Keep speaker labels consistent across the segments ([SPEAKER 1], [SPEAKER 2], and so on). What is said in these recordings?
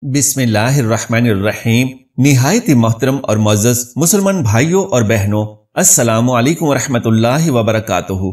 [SPEAKER 1] بسم اللہ الرحمن الرحیم۔ نہایت محترم اور معزز مسلمان بھائیوں اور بہنوں، السلام علیکم ورحمۃ اللہ وبرکاتہ۔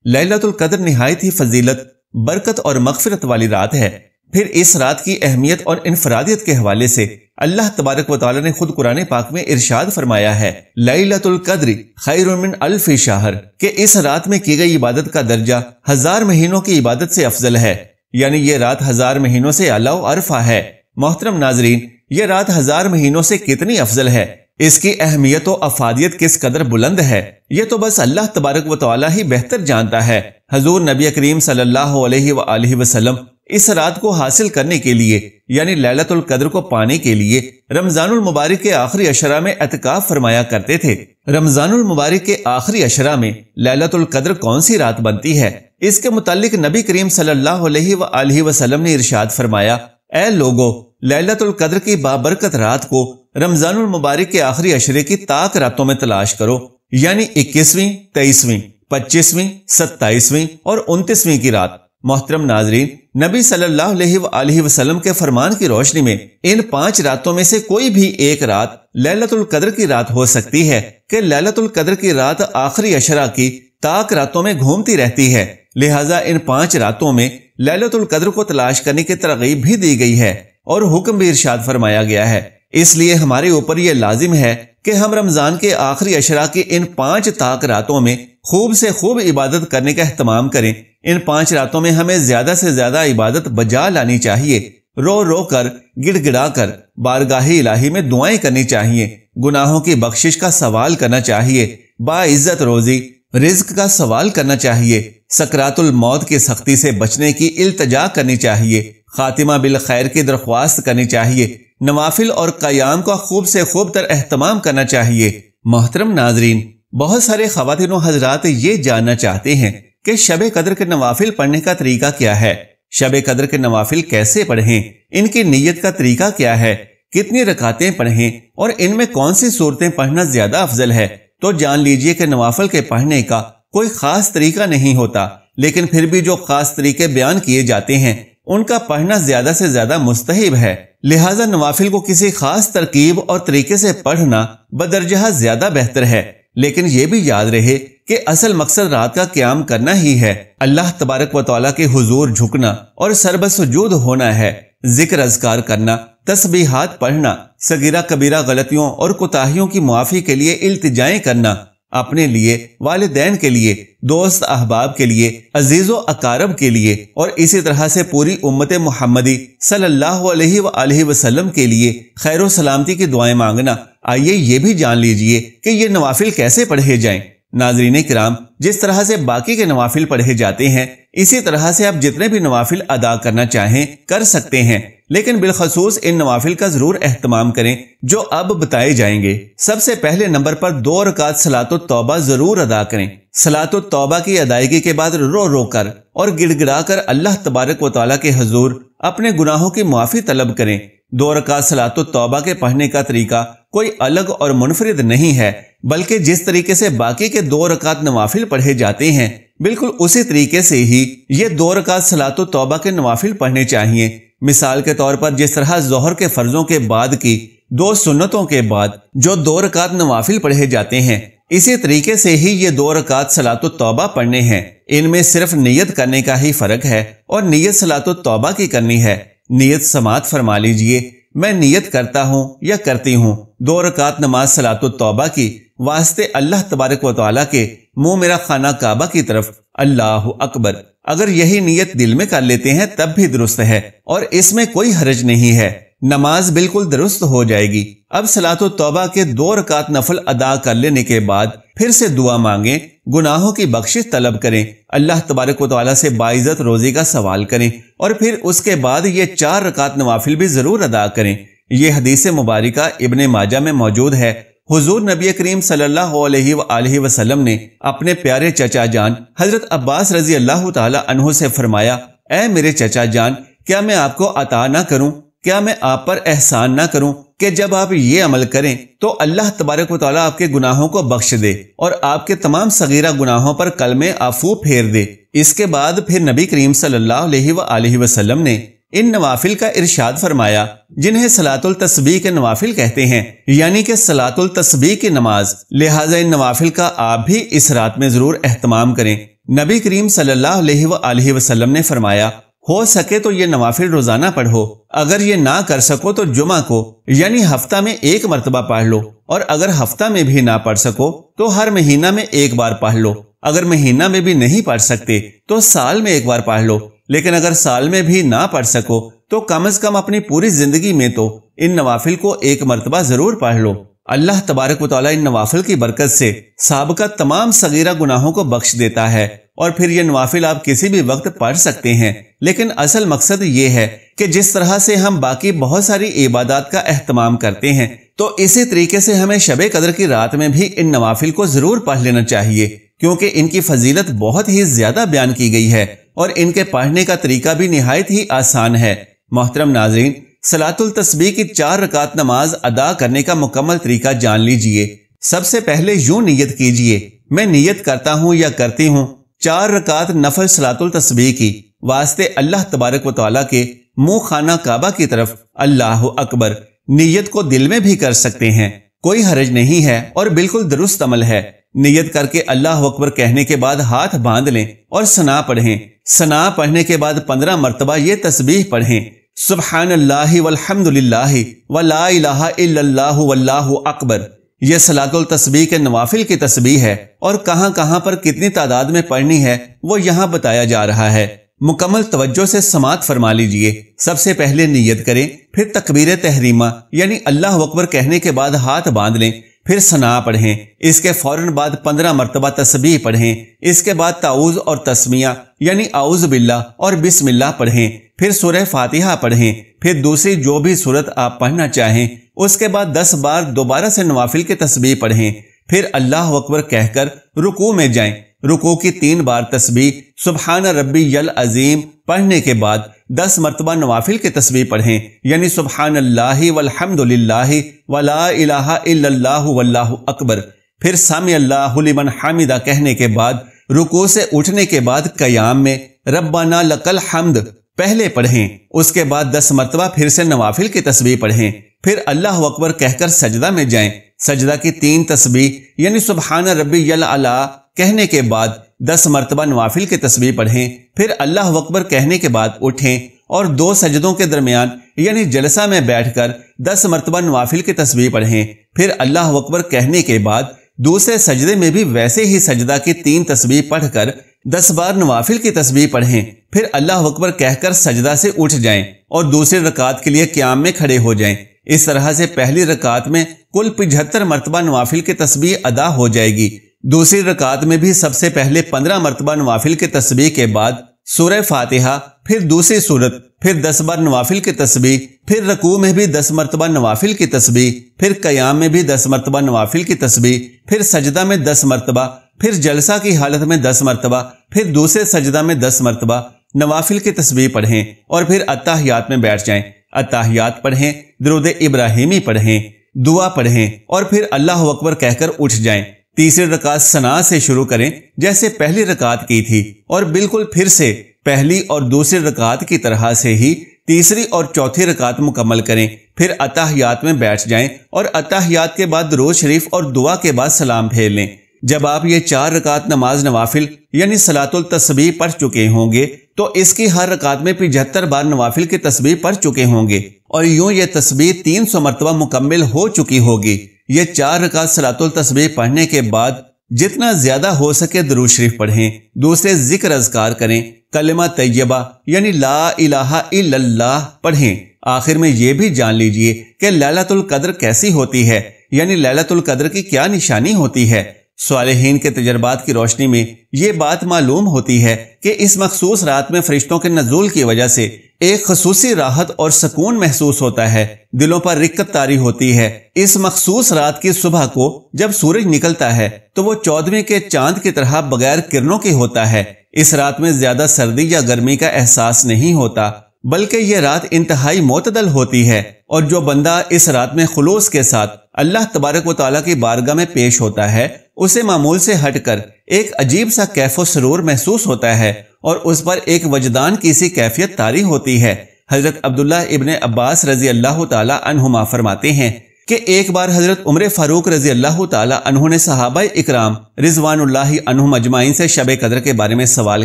[SPEAKER 1] لیلۃ القدر نہایت ہی فضیلت، برکت اور مغفرت والی رات ہے۔ پھر اس رات کی اہمیت اور انفرادیت کے حوالے سے اللہ تبارک و تعالی نے خود قرآن پاک میں ارشاد فرمایا ہے، لیلۃ القدر خیر من الف شہر، کہ اس رات میں کی گئی عبادت کا درجہ 1000 مہینوں کی عبادت سے افضل ہے، یعنی یہ رات 1000 مہینوں سے اعلیٰ و ارفع ہے۔ محترم ناظرین، یہ رات 1000 مہینوں سے کتنی افضل ہے، اس کی اہمیت و افادیت کس قدر بلند ہے، یہ تو بس اللہ تبارک و تعالی ہی بہتر جانتا ہے۔ حضور نبی کریم صلی اللہ علیہ وآلہ وسلم اس رات کو حاصل کرنے کے لیے، یعنی لیلۃ القدر کو پانے کے لیے رمضان المبارک کے آخری عشرہ میں اعتکاف فرمایا کرتے تھے۔ رمضان المبارک کے آخری عشرہ میں لیلۃ القدر کون سی رات بنتی ہے، اس کے متعلق نبی کریم صلی اللہ علیہ وآلہ وسلم نے ارشاد فرمایا، اے لوگو، لیلۃ القدر کی بابرکت رات کو رمضان المبارک کے آخری عشرے کی طاق راتوں میں تلاش کرو، یعنی 21ویں، 23ویں، 25ویں، 27ویں اور 29ویں کی رات۔ محترم ناظرین، نبی صلی اللہ علیہ وآلہ وسلم کے فرمان کی روشنی میں ان 5 راتوں میں سے کوئی بھی ایک رات لیلۃ القدر کی رات ہو سکتی ہے کہ لیلۃ القدر کی رات آخری عشرہ کی طاق راتوں میں گھومتی رہتی ہے، لہٰذا ان 5 راتوں میں لیلۃ القدر کو تلاش کرنے کی ترغیب بھی دی گئی ہے اور حکم بھی ارشاد فرمایا گیا ہے۔ اس لیے ہمارے اوپر یہ لازم ہے کہ ہم رمضان کے آخری عشرہ کی ان 5 طاق راتوں میں خوب سے خوب عبادت کرنے کا اہتمام کریں۔ ان 5 راتوں میں ہمیں زیادہ سے زیادہ عبادت بجا لانی چاہیے، رو رو کر، گڑ گڑا کر بارگاہ الہی میں دعائیں کرنی چاہیے، گناہوں کی بخشش کا سوال کرنا چاہیے، باعزت روزی رزق کا سوال کرنا چاہیے، سکرات الموت کی سختی سے بچنے کی التجا کرنی چاہیے، خاتمہ بالخیر کی درخواست کرنی چاہیے، نوافل اور قیام کا خوب سے خوب تر اہتمام کرنا چاہیے۔ محترم ناظرین، بہت سارے خواتین و حضرات یہ جاننا چاہتے ہیں کہ شب قدر کے نوافل پڑھنے کا طریقہ کیا ہے، شب قدر کے نوافل کیسے پڑھیں، ان کی نیت کا طریقہ کیا ہے، کتنی رکعتیں پڑھیں اور ان میں کون سی صورتیں پڑھنا زیادہ افضل ہے۔ تو جان لیجئے کہ نوافل کے پڑھنے کا کوئی خاص طریقہ نہیں ہوتا، لیکن پھر بھی جو خاص طریقے بیان کیے جاتے ہیں ان کا پڑھنا زیادہ سے زیادہ مستحب ہے، لہٰذا نوافل کو کسی خاص ترکیب اور طریقے سے پڑھنا بدرجہ زیادہ بہتر ہے۔ لیکن یہ بھی یاد رہے کہ اصل مقصد رات کا قیام کرنا ہی ہے، اللہ تبارک و تعالیٰ کے حضور جھکنا اور سربسجود ہونا ہے، ذکر اذکار کرنا، تسبیحات پڑھنا، صغیرہ کبیرہ غلطیوں اور کوتاہیوں کی معافی کے لیے التجائیں کرنا، اپنے لیے، والدین کے لیے، دوست احباب کے لیے، عزیز و اقارب کے لیے اور اسی طرح سے پوری امت محمدی صلی اللہ علیہ وآلہ وسلم کے لیے خیر و سلامتی کی دعائیں مانگنا۔ آئیے یہ بھی جان لیجئے کہ یہ نوافل کیسے پڑھے جائیں۔ ناظرین کرام، جس طرح سے باقی کے نوافل پڑھے جاتے ہیں اسی طرح سے آپ جتنے بھی نوافل ادا کرنا چاہیں کر سکتے ہیں، لیکن بالخصوص ان نوافل کا ضرور اہتمام کریں جو اب بتائے جائیں گے۔ سب سے پہلے نمبر پر 2 رکعت صلاۃ التوبہ ضرور ادا کریں۔ صلاۃ التوبہ کی ادائیگی کے بعد رو رو کر اور گڑ گڑا کر اللہ تبارک و تعالیٰ کے حضور اپنے گناہوں کی معافی طلب کریں۔ 2 رکعت صلاۃ التوبہ کے پڑھنے کا طریقہ کوئی الگ اور منفرد نہیں ہے، بلکہ جس طریقے سے باقی کے 2 رکعت نوافل پڑھے جاتے ہیں بالکل اسی طریقے سے ہی یہ 2 رکعت صلاۃ التوبہ کے نوافل پڑھنے چاہیے۔ مثال کے طور پر جس طرح ظہر کے فرضوں کے بعد کی 2 سنتوں کے بعد جو 2 رکعت نوافل پڑھے جاتے ہیں، اسی طریقے سے ہی یہ 2 رکعت صلاۃ التوبہ پڑھنے ہیں۔ ان میں صرف نیت کرنے کا ہی فرق ہے اور نیت صلاۃ التوبہ کی کرنی ہے۔ نیت سماعت فرما لیجئے، میں نیت کرتا ہوں یا کرتی ہوں 2 رکعت نماز صلاۃ التوبہ کی واسطے اللہ تبارک و تعالیٰ کے منہ میرا خانہ کعبہ کی طرف، اللہ اکبر۔ اگر یہی نیت دل میں کر لیتے ہیں تب بھی درست ہے اور اس میں کوئی حرج نہیں ہے، نماز بالکل درست ہو جائے گی۔ اب صلاۃ التوبہ کے 2 رکعت نفل ادا کر لینے کے بعد پھر سے دعا مانگیں، گناہوں کی بخشش طلب کریں، اللہ تبارک و تعالیٰ سے باعزت روزی کا سوال کریں اور پھر اس کے بعد یہ 4 رکعت نوافل بھی ضرور ادا کریں۔ یہ حدیث مبارکہ ابن ماجہ میں موجود ہے۔ حضور نبی کریم صلی اللہ علیہ وآلہ وسلم نے اپنے پیارے چچا جان حضرت عباس رضی اللہ تعالی عنہ سے فرمایا، اے میرے چچا جان، کیا میں آپ کو عطا نہ کروں، کیا میں آپ پر احسان نہ کروں کہ جب آپ یہ عمل کریں تو اللہ تبارک و تعالیٰ آپ کے گناہوں کو بخش دے اور آپ کے تمام صغیرہ گناہوں پر کلمہ عفو پھیر دے۔ اس کے بعد پھر نبی کریم صلی اللہ علیہ وآلہ وسلم نے ان نوافل کا ارشاد فرمایا جنہیں صلاۃ التسبیح کے نوافل کہتے ہیں، یعنی کہ صلاۃ التسبیح کی نماز، لہٰذا ان نوافل کا آپ بھی اس رات میں ضرور اہتمام کریں۔ نبی کریم صلی اللہ علیہ وآلہ وسلم نے فرمایا، ہو سکے تو یہ نوافل روزانہ پڑھو، اگر یہ نہ کر سکو تو جمعہ کو یعنی ہفتہ میں ایک مرتبہ پڑھ لو، اور اگر ہفتہ میں بھی نہ پڑھ سکو تو ہر مہینہ میں ایک بار پڑھ لو، اگر مہینہ میں بھی نہیں پڑھ سکتے تو سال میں ایک بار پڑھ لو، لیکن اگر سال میں بھی نہ پڑھ سکو تو کم از کم اپنی پوری زندگی میں تو ان نوافل کو ایک مرتبہ ضرور پڑھ لو۔ اللہ تبارک و تعالیٰ ان نوافل کی برکت سے سابقہ تمام صغیرہ گناہوں کو بخش دیتا ہے، اور پھر یہ نوافل آپ کسی بھی وقت پڑھ سکتے ہیں۔ لیکن اصل مقصد یہ ہے کہ جس طرح سے ہم باقی بہت ساری عبادات کا اہتمام کرتے ہیں، تو اسی طریقے سے ہمیں شب قدر کی رات میں بھی ان نوافل کو ضرور پڑھ لینا چاہیے، کیونکہ ان کی فضیلت بہت ہی زیادہ بیان کی گئی ہے اور ان کے پڑھنے کا طریقہ بھی نہایت ہی آسان ہے۔ محترم ناظرین، صلاۃ التسبیح کی 4 رکعت نماز ادا کرنے کا مکمل طریقہ جان لیجئے۔ سب سے پہلے یوں نیت کیجئے، میں نیت کرتا ہوں یا کرتی ہوں 4 رکعت نفل صلاۃ التسبیح کی، واسطے اللہ تبارک و تعالیٰ کے منہ خانہ کعبہ کی طرف، اللہ اکبر۔ نیت کو دل میں بھی کر سکتے ہیں، کوئی حرج نہیں ہے اور بالکل درست عمل ہے۔ نیت کر کے اللہ اکبر کہنے کے بعد ہاتھ باندھ لیں اور ثنا پڑھیں۔ ثنا پڑھنے کے بعد 15 مرتبہ یہ تسبیح پڑھیں، سبحان اللہ والحمد للہ ولا الہ الا اللہ واللہ اکبر۔ یہ صلاۃ التسبیح کے نوافل کی تسبیح ہے، اور کہاں کہاں پر کتنی تعداد میں پڑھنی ہے وہ یہاں بتایا جا رہا ہے۔ مکمل توجہ سے سماعت فرما لیجئے۔ سب سے پہلے نیت کریں، پھر تکبیر تحریمہ یعنی اللہ اکبر کہنے کے بعد ہاتھ باندھ لیں، پھر ثنا پڑھیں، اس کے فوراً بعد 15 مرتبہ تسبیح پڑھیں، اس کے بعد تعوذ اور تسمیہ یعنی اعوذ باللہ اور بسم اللہ پڑھیں، پھر سورہ فاتحہ پڑھیں، پھر دوسری جو بھی سورت آپ پڑھنا چاہیں، اس کے بعد 10 بار دوبارہ سے نوافل کی تسبیح پڑھیں، پھر اللہ اکبر کہہ کر رکوع میں جائیں۔ رکوع کی 3 بار تسبیح سبحان ربی العظیم پڑھنے کے بعد 10 مرتبہ نوافل کی تسبیح پڑھیں، یعنی سبحان اللہ والحمد للہ ولا الہ الا اللہ واللہ اکبر۔ پھر سمع اللہ لمن حمدہ کہنے کے بعد رکوع سے اٹھنے کے بعد قیام میں ربنا لک الحمد پہلے پڑھیں، اس کے بعد 10 مرتبہ پھر سے نوافل کی تسبیح پڑھیں، پھر اللہ اکبر کہہ کر سجدہ میں جائیں۔ سجدہ کی 3 تسبیح یعنی سبحان ربی الاعلی کہنے کے بعد 10 مرتبہ نوافل کی تسبیح پڑھیں، پھر اللہ اکبر کہنے کے بعد اٹھیں اور 2 سجدوں کے درمیان یعنی جلسہ میں بیٹھ کر 10 مرتبہ نوافل کی تسبیح پڑھیں، پھر اللہ اکبر کہنے کے بعد دوسرے سجدے میں بھی ویسے ہی سجدہ کی 3 تسبیح پڑھ کر 10 بار نوافل کی تسبیح پڑھیں، پھر اللہ اکبر کہہ کر سجدہ سے اٹھ جائیں اور دوسری رکعت کے لیے قیام میں کھڑے ہو جائیں۔ اس طرح سے پہلی رکعت میں کل 75 مرتبہ نوافل کی تسبیح ادا ہو جائے گی۔ دوسری رکعت میں بھی سب سے پہلے 15 مرتبہ نوافل کی تسبیح کے بعد سورہ فاتحہ، پھر دوسری سورت، پھر 10 بار نوافل کی تسبیح، پھر رکوع میں بھی 10 مرتبہ نوافل کی تسبیح، پھر قیام میں بھی 10 مرتبہ نوافل کی تسبیح، پھر سجدہ میں 10 مرتبہ، پھر جلسہ کی حالت میں 10 مرتبہ، پھر دوسرے سجدہ میں 10 مرتبہ نوافل کی تسبیح پڑھیں اور پھر اتحیات میں بیٹھ جائیں۔ اتحیات پڑھیں، درود ابراہیمی پڑھیں، دعا پڑھیں اور پھر اللہ اکبر کہہ کر اٹھ جائیں۔ تیسری رکعت ثنا سے شروع کریں جیسے پہلی رکعت کی تھی، اور بالکل پھر سے پہلی اور دوسری رکعت کی طرح سے ہی تیسری اور چوتھی رکعت مکمل کریں، پھر اتحیات میں بیٹھ جائیں اور اتحیات کے بعد درود شریف اور دعا کے بعد سلام پھیر لیں۔ جب آپ یہ 4 رکعت نماز نوافل یعنی صلاۃ التسبیح پڑھ چکے ہوں گے تو اس کی ہر رکعت میں 75 بار نوافل کی تسبیح پڑھ چکے ہوں گے، اور یوں یہ تسبیح 300 مرتبہ مکمل ہو چکی ہوگی۔ یہ 4 رکعت صلاۃ التسبیح پڑھنے کے بعد جتنا زیادہ ہو سکے درود شریف پڑھیں، دوسرے ذکر اذکار کریں، کلمہ طیبہ یعنی لا الہ الا اللہ پڑھیں۔ آخر میں یہ بھی جان لیجئے کہ لیلۃ القدر کیسی ہوتی ہے، یعنی لیلۃ القدر کی کیا نشانی ہوتی ہے۔ صالحین کے تجربات کی روشنی میں یہ بات معلوم ہوتی ہے کہ اس مخصوص رات میں فرشتوں کے نزول کی وجہ سے ایک خصوصی راحت اور سکون محسوس ہوتا ہے، دلوں پر رقت طاری ہوتی ہے۔ اس مخصوص رات کی صبح کو جب سورج نکلتا ہے تو وہ 14ویں کے چاند کی طرح بغیر کرنوں کے ہوتا ہے۔ اس رات میں زیادہ سردی یا گرمی کا احساس نہیں ہوتا، بلکہ یہ رات انتہائی معتدل ہوتی ہے، اور جو بندہ اس رات میں خلوص کے ساتھ اللہ تبارک و تعالیٰ کی بارگاہ میں پیش ہوتا ہے، اسے معمول سے ہٹ کر ایک عجیب سا کیف و سرور محسوس ہوتا ہے، اور اس پر ایک وجدان کی سی کیفیت طاری ہوتی ہے حضرت عبداللہ ابن عباس رضی اللہ تعالی عنہما فرماتے ہیں کہ ایک بار حضرت عمر فاروق رضی اللہ تعالی عنہ نے صحابہ اکرام رضوان اللہ عنہم اجمعین سے شب قدر کے بارے میں سوال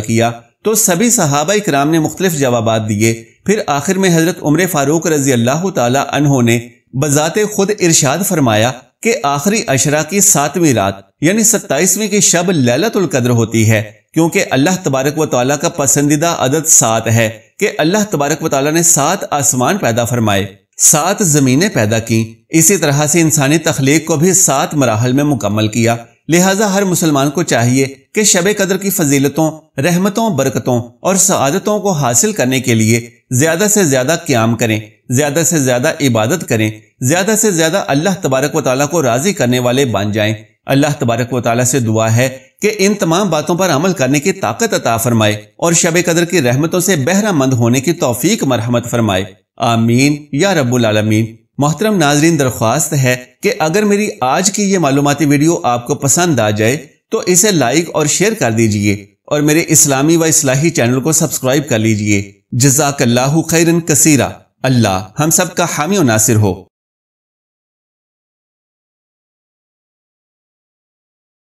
[SPEAKER 1] کیا تو سبھی صحابہ اکرام نے مختلف جوابات دیے۔ پھر آخر میں حضرت عمر فاروق رضی اللہ تعالی عنہ نے بذات خود ارشاد فرمایا کہ آخری عشرہ کی 7ویں رات یعنی 27ویں کی شب لیلۃ القدر ہوتی ہے، کیونکہ اللہ تبارک و تعالیٰ کا پسندیدہ عدد 7 ہے کہ اللہ تبارک و تعالیٰ نے 7 آسمان پیدا فرمائے، 7 زمینیں پیدا کی، اسی طرح سے انسانی تخلیق کو بھی 7 مراحل میں مکمل کیا۔ لہٰذا ہر مسلمان کو چاہیے کہ شب قدر کی فضیلتوں، رحمتوں، برکتوں اور سعادتوں کو حاصل کرنے کے لیے زیادہ سے زیادہ قیام کریں، زیادہ سے زیادہ عبادت کریں، زیادہ سے زیادہ اللہ تبارک و تعالیٰ کو راضی کرنے والے بن جائیں۔ اللہ تبارک و تعالیٰ سے دعا ہے کہ ان تمام باتوں پر عمل کرنے کی طاقت عطا فرمائے اور شب قدر کی رحمتوں سے بہرہ مند ہونے کی توفیق مرحمت فرمائے، آمین یا رب العالمین۔ محترم ناظرین، درخواست ہے کہ اگر میری آج کی یہ معلوماتی ویڈیو آپ کو پسند آ جائے تو اسے لائک اور شیئر کر دیجئے اور میرے اسلامی و اصلاحی چینل کو سبسکرائب کر لیجئے۔ جزاک اللہ خیرا کثیرا۔ اللہ ہم سب کا حامی و ناصر ہو۔